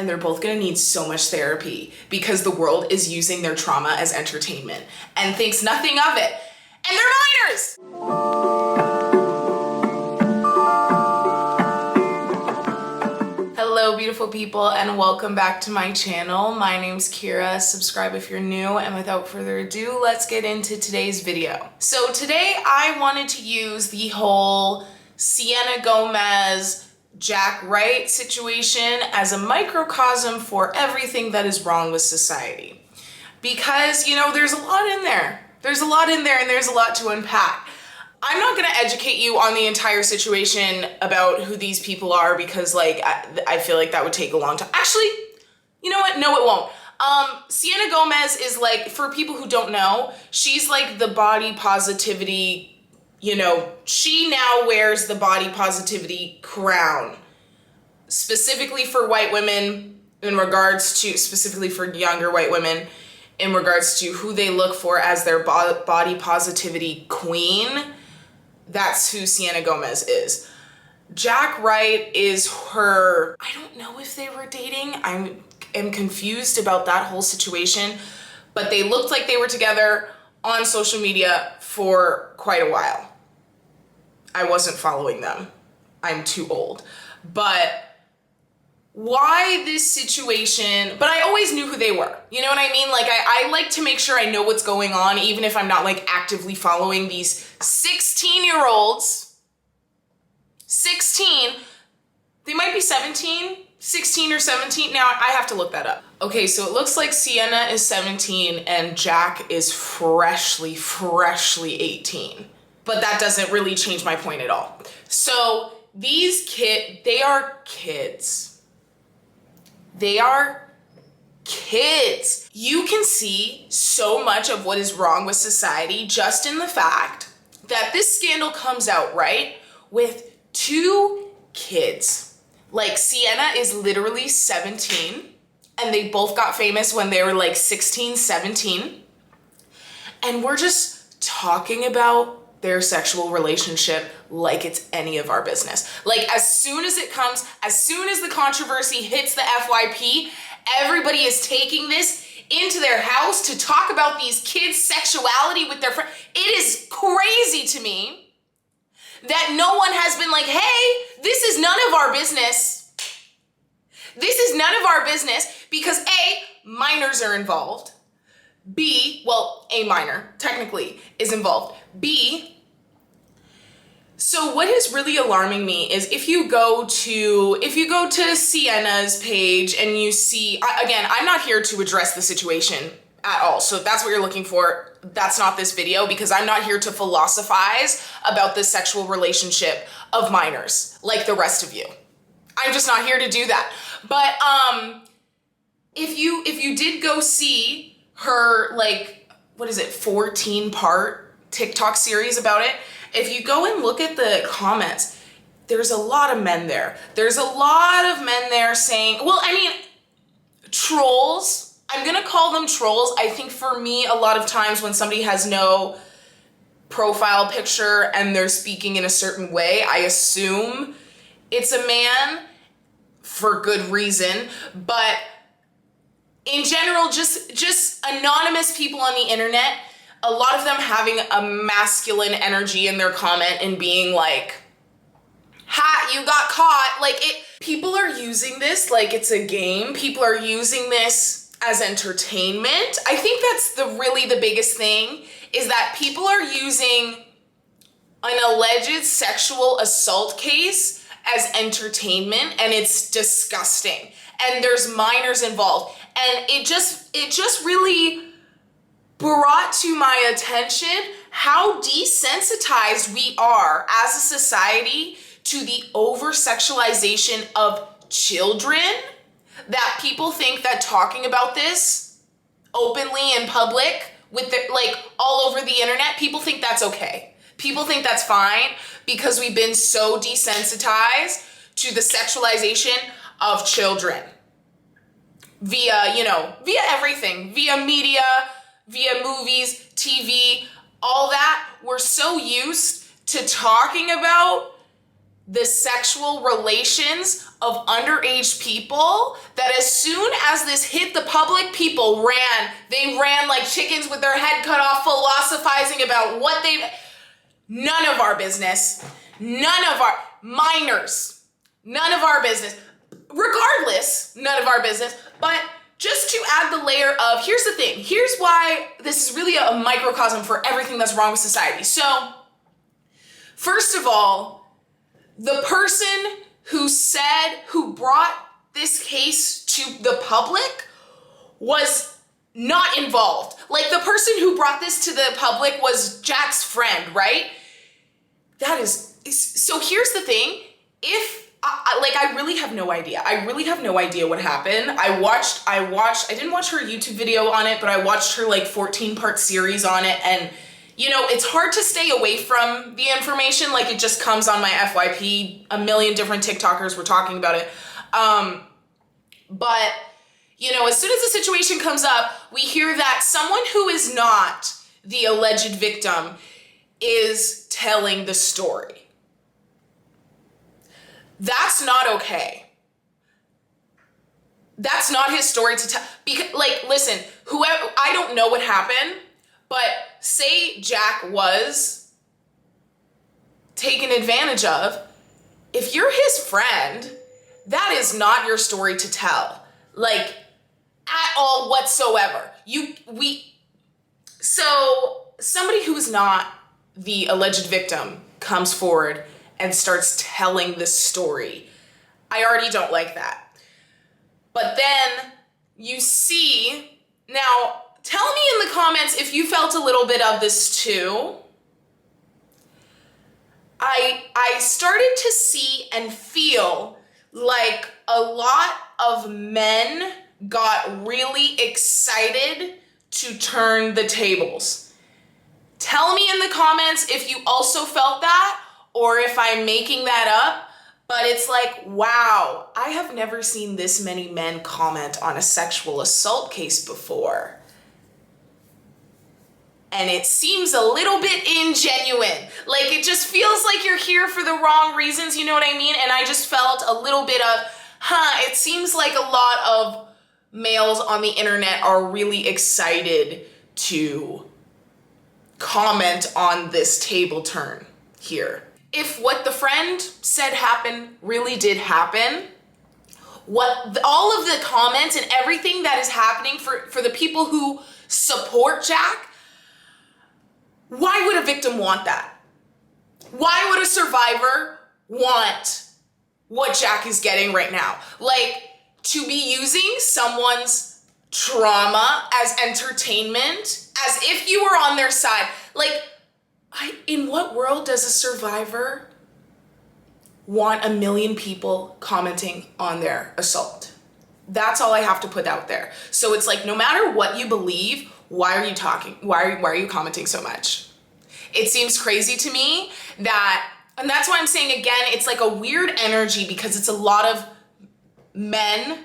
and they're both gonna need so much therapy because the world is using their trauma as entertainment and thinks nothing of it. And they're minors! Hello, beautiful people, and welcome back to my channel. My name's Kira. Subscribe if you're new, and without further ado, let's get into today's video. So today I wanted to use the whole Sienna Gomez Jack Wright situation as a microcosm for everything that is wrong with society. Because, you know, there's a lot in there. There's a lot in there and there's a lot to unpack. I'm not gonna educate you on the entire situation about who these people are because I feel like that would take a long time. Actually, you know what? No, it won't. Sienna Gomez is like, for people who don't know, she's like the body positivity, you know, she now wears the body positivity crown, specifically for white women in regards to, specifically for younger white women, in regards to who they look for as their body positivity queen. That's who Sienna Gomez is. Jack Wright is her, I don't know if they were dating. I am confused about that whole situation, but they looked like they were together on social media for quite a while. I wasn't following them. I'm too old. But why this situation? But I always knew who they were. You know what I mean? Like I like to make sure I know what's going on, even if I'm not like actively following these 16-year-olds. 16, they might be 17, 16 or 17. Now I have to look that up. Okay, so it looks like Sienna is 17 and Jack is freshly 18. But that doesn't really change my point at all. So these they are kids. They are kids. You can see so much of what is wrong with society just in the fact that this scandal comes out, right, with two kids. Like Sienna is literally 17 and they both got famous when they were like 16, 17. And we're just talking about their sexual relationship like it's any of our business. Like as soon as it comes, as soon as the controversy hits the FYP, everybody is taking this into their house to talk about these kids' sexuality with their friends. It is crazy to me that no one has been like, hey, this is none of our business. This is none of our business because A, minors are involved. B, well, a minor technically is involved. B, so what is really alarming me is if you go to Sienna's page and you see, again, I'm not here to address the situation at all. So if that's what you're looking for, that's not this video because I'm not here to philosophize about the sexual relationship of minors like the rest of you. I'm just not here to do that. But if you did go see her, like, what is it, 14-part TikTok series about it, if you go and look at the comments, there's a lot of men there. There's a lot of men there saying, well, I mean, trolls. I'm gonna call them trolls. I think for me, a lot of times when somebody has no profile picture and they're speaking in a certain way, I assume it's a man for good reason. But in general, just anonymous people on the internet, a lot of them having a masculine energy in their comment and being like, ha, you got caught. Like people are using this like it's a game. People are using this as entertainment. I think that's really the biggest thing is that people are using an alleged sexual assault case as entertainment and it's disgusting. And there's minors involved. And it just really brought to my attention how desensitized we are as a society to the over-sexualization of children, that people think that talking about this openly in public with like all over the internet, people think that's okay. People think that's fine because we've been so desensitized to the sexualization of children via everything, via media, via movies, TV, all that. We're so used to talking about the sexual relations of underage people that as as this hit the public, people ran. They ran like chickens with their head cut off, philosophizing about what they... None of our business. None of our... Minors. None of our business. Regardless, none of our business. But just to add the layer of, here's the thing. Here's why this is really a microcosm for everything that's wrong with society. So, first of all, the person who brought this case to the public was not involved. Like, the person who brought this to the public was Jack's friend, right? So here's the thing. I really have no idea. I really have no idea what happened. I didn't watch her YouTube video on it, but I watched her like 14-part series on it. And, you know, it's hard to stay away from the information. Like, it just comes on my FYP. A million different TikTokers were talking about it. But, you know, as soon as the situation comes up, we hear that someone who is not the alleged victim is telling the story. That's not okay. That's not his story to tell. Because, like, listen, whoever, I don't know what happened, but say Jack was taken advantage of. If you're his friend, that is not your story to tell. Like, at all whatsoever. So somebody who is not the alleged victim comes forward and starts telling the story. I already don't like that. But then you see, now tell me in the comments if you felt a little bit of this too. I started to see and feel like a lot of men got really excited to turn the tables. Tell me in the comments if you also felt that, or if I'm making that up, but it's like, wow, I have never seen this many men comment on a sexual assault case before. And it seems a little bit ingenuine. Like, it just feels like you're here for the wrong reasons, you know what I mean? And I just felt a little bit of, it seems like a lot of males on the internet are really excited to comment on this table turn here. If what the friend said happened really did happen, all of the comments and everything that is happening for the people who support Jack, why would a victim want that? Why would a survivor want what Jack is getting right now? Like, to be using someone's trauma as entertainment, as if you were on their side. Like, in what world does a survivor want 1 million people commenting on their assault? That's all I have to put out there. So it's like, no matter what you believe, why are you talking? Why are you commenting so much? It seems crazy to me that, and that's why I'm saying again, it's like a weird energy because it's a lot of men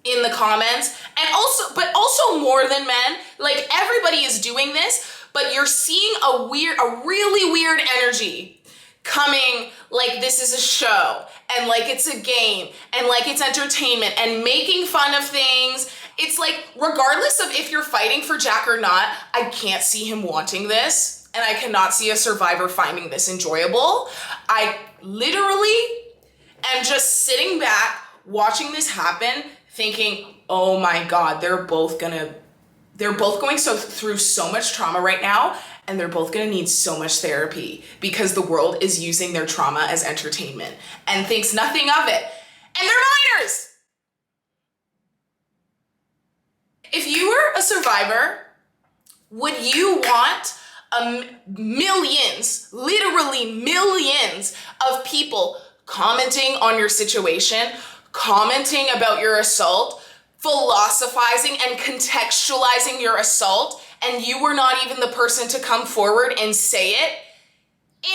in the comments, and also more than men. Like, everybody is doing this, but you're seeing a really weird energy coming, like this is a show, and like it's a game, and like it's entertainment, and making fun of things. It's like, regardless of if you're fighting for Jack or not, I can't see him wanting this, and I cannot see a survivor finding this enjoyable. I literally am just sitting back, watching this happen, thinking, oh my God, they're both going through so much trauma right now, and they're both gonna need so much therapy because the world is using their trauma as entertainment and thinks nothing of it. And they're minors! If you were a survivor, would you want millions, literally millions of people commenting on your situation, commenting about your assault, philosophizing and contextualizing your assault, and you were not even the person to come forward and say it?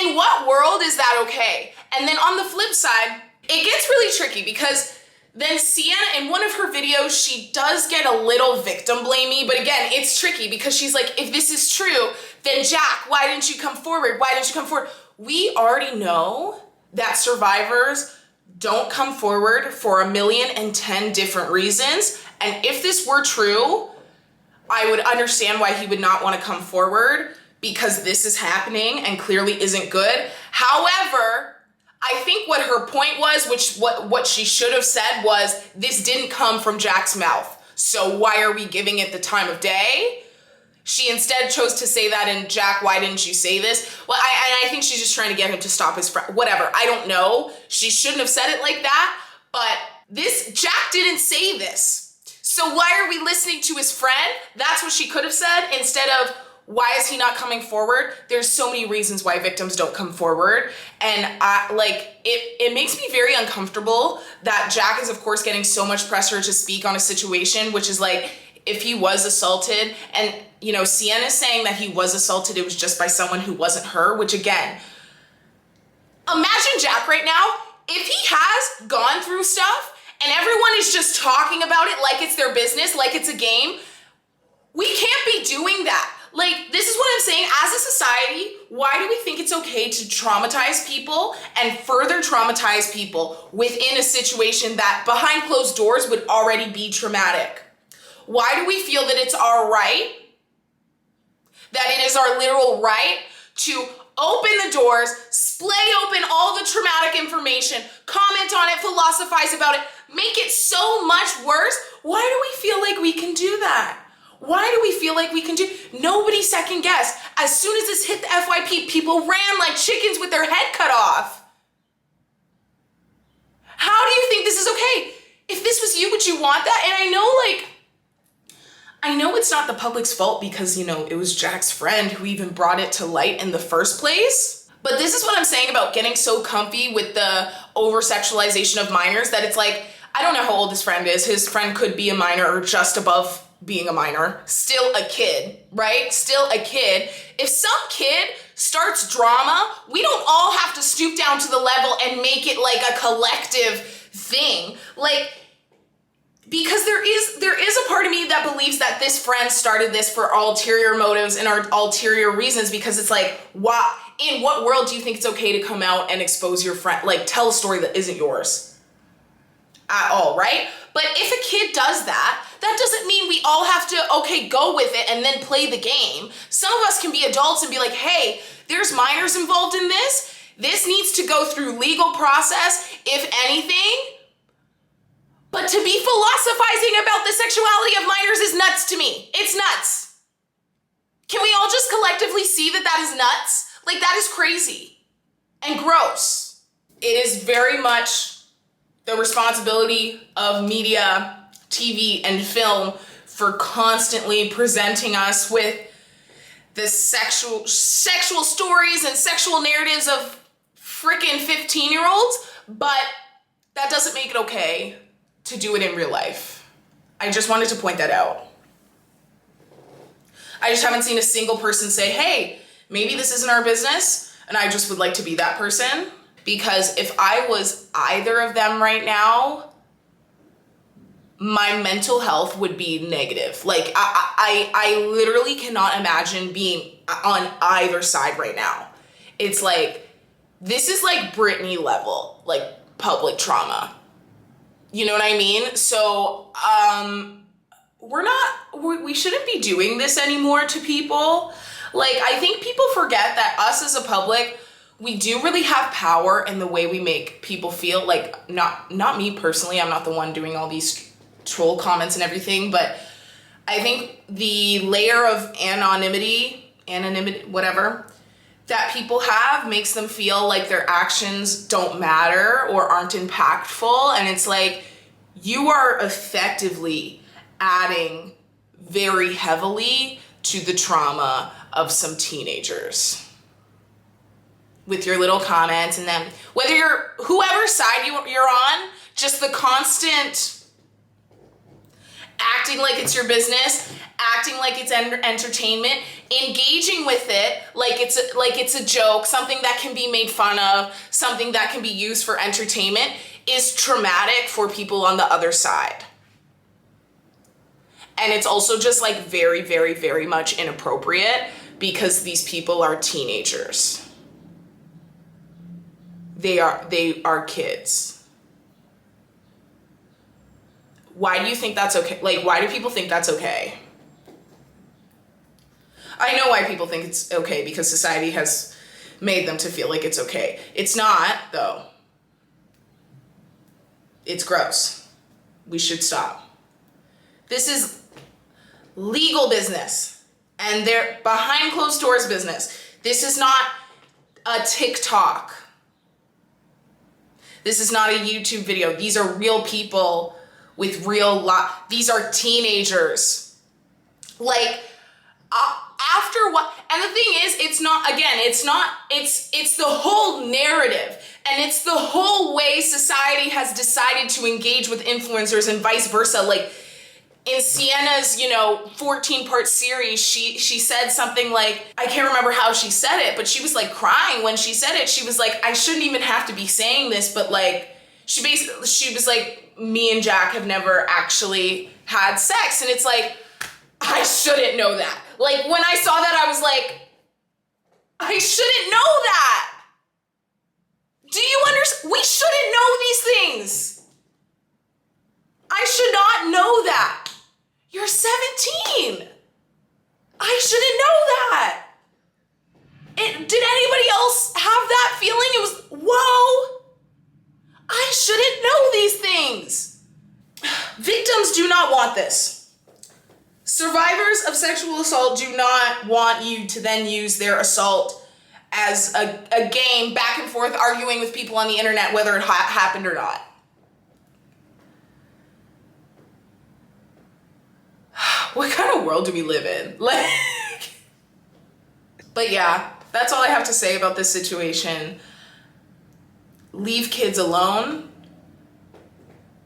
In what world is that okay? And then on the flip side, it gets really tricky because then Sienna, in one of her videos, she does get a little victim blamey, but again, it's tricky because she's like, if this is true, then Jack, why didn't you come forward? Why didn't you come forward? We already know that survivors don't come forward for 1,010,000 different reasons. And if this were true, I would understand why he would not want to come forward, because this is happening and clearly isn't good. However, I think what her point was, what she should have said was, this didn't come from Jack's mouth, so why are we giving it the time of day? She instead chose to say that, and Jack, why didn't you say this? Well, I think she's just trying to get him to stop his friend. Whatever, I don't know. She shouldn't have said it like that, but Jack didn't say this. So why are we listening to his friend? That's what she could have said, instead of, why is he not coming forward? There's so many reasons why victims don't come forward. And it makes me very uncomfortable that Jack is, of course, getting so much pressure to speak on a situation, which is like, if he was assaulted, and, you know, Sienna is saying that he was assaulted, it was just by someone who wasn't her, which again, imagine Jack right now, if he has gone through stuff and everyone is just talking about it like it's their business, like it's a game. We can't be doing that. Like, this is what I'm saying. As a society, why do we think it's okay to traumatize people and further traumatize people within a situation that behind closed doors would already be traumatic? Why do we feel that it's our right, that it is our literal right to open the doors, splay open all the traumatic information, comment on it, philosophize about it, make it so much worse? Why do we feel like we can do that? Why do we feel like we can do? Nobody second guessed. As soon as this hit the FYP, people ran like chickens with their head cut off. How do you think this is okay? If this was you, would you want that? And I know it's not the public's fault, because, you know, it was Jack's friend who even brought it to light in the first place. But this is what I'm saying about getting so comfy with the over-sexualization of minors, that it's like, I don't know how old his friend is. His friend could be a minor or just above being a minor. Still a kid, right? Still a kid. If some kid starts drama, we don't all have to stoop down to the level and make it like a collective thing. Like, because there is a part of me that believes that this friend started this for ulterior motives and ulterior reasons, because it's like, in what world do you think it's okay to come out and expose your friend, like tell a story that isn't yours at all, right? But if a kid does that, that doesn't mean we all have to, okay, go with it and then play the game. Some of us can be adults and be like, hey, there's minors involved in this. This needs to go through legal process, if anything. But to be philosophizing about the sexuality of minors is nuts to me. It's nuts. Can we all just collectively see that that is nuts? Like, that is crazy and gross. It is very much the responsibility of media, TV, and film for constantly presenting us with the sexual stories and sexual narratives of freaking 15-year-olds, but that doesn't make it okay to do it in real life. I just wanted to point that out. I just haven't seen a single person say, hey, maybe this isn't our business, and I just would like to be that person. Because if I was either of them right now, my mental health would be negative. Like, I literally cannot imagine being on either side right now. It's like, this is like Britney level, like public trauma. You know what I mean? So, we shouldn't be doing this anymore to people. Like, I think people forget that us as a public, we do really have power in the way we make people feel. Like, not me personally, I'm not the one doing all these troll comments and everything, but I think the layer of anonymity, whatever, that people have makes them feel like their actions don't matter or aren't impactful. And it's like, you are effectively adding very heavily to the trauma of some teenagers with your little comments. And then whether you're whoever side you're on, just the constant acting like it's your business, acting like it's entertainment, engaging with it like it's a joke, something that can be made fun of, something that can be used for entertainment, is traumatic for people on the other side. And it's also just like very, very, very much inappropriate, because these people are teenagers. They are kids. Why do you think that's okay? Like, why do people think that's okay? I know why people think it's okay, because society has made them to feel like it's okay. It's not, though. It's gross. We should stop. This is legal business, and they're behind closed doors business. This is not a TikTok. This is not a YouTube video. These are real people with real these are teenagers. Like, after what, and the thing is, it's the whole narrative, and it's the whole way society has decided to engage with influencers and vice versa. Like, in Sienna's, 14-part series, she said something like, I can't remember how she said it, but she was like crying when she said it. She was like, I shouldn't even have to be saying this, but like, she was like, me and Jack have never actually had sex. And it's like, I shouldn't know that. Like, when I saw that, I was like, I shouldn't know that. Do you understand? We shouldn't know these things. I should not know that. You're 17. I shouldn't know that. Did anybody else have that feeling? It was, whoa, I shouldn't know these things. Victims do not want this. Survivors of sexual assault do not want you to then use their assault as a game, back and forth arguing with people on the internet whether it happened or not. What kind of world do we live in? Like, but yeah, that's all I have to say about this situation. Leave kids alone.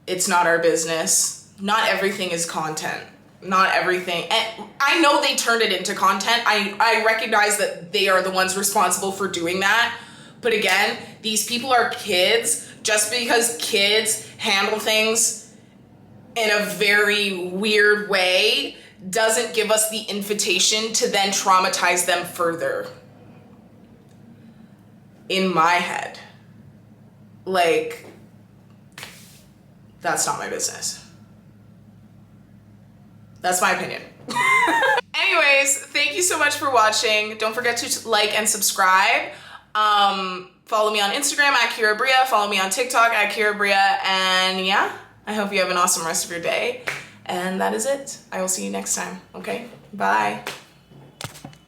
It's not our business. Not everything is content. Not everything. And I know they turned it into content. I recognize that they are the ones responsible for doing that. But again, these people are kids. Just because kids handle things in a very weird way doesn't give us the invitation to then traumatize them further. In my head. Like, that's not my business. That's my opinion. Anyways, thank you so much for watching. Don't forget to like and subscribe. Follow me on Instagram at Kira Bria. Follow me on TikTok at Kira Bria. And yeah, I hope you have an awesome rest of your day. And that is it. I will see you next time. Okay? Bye.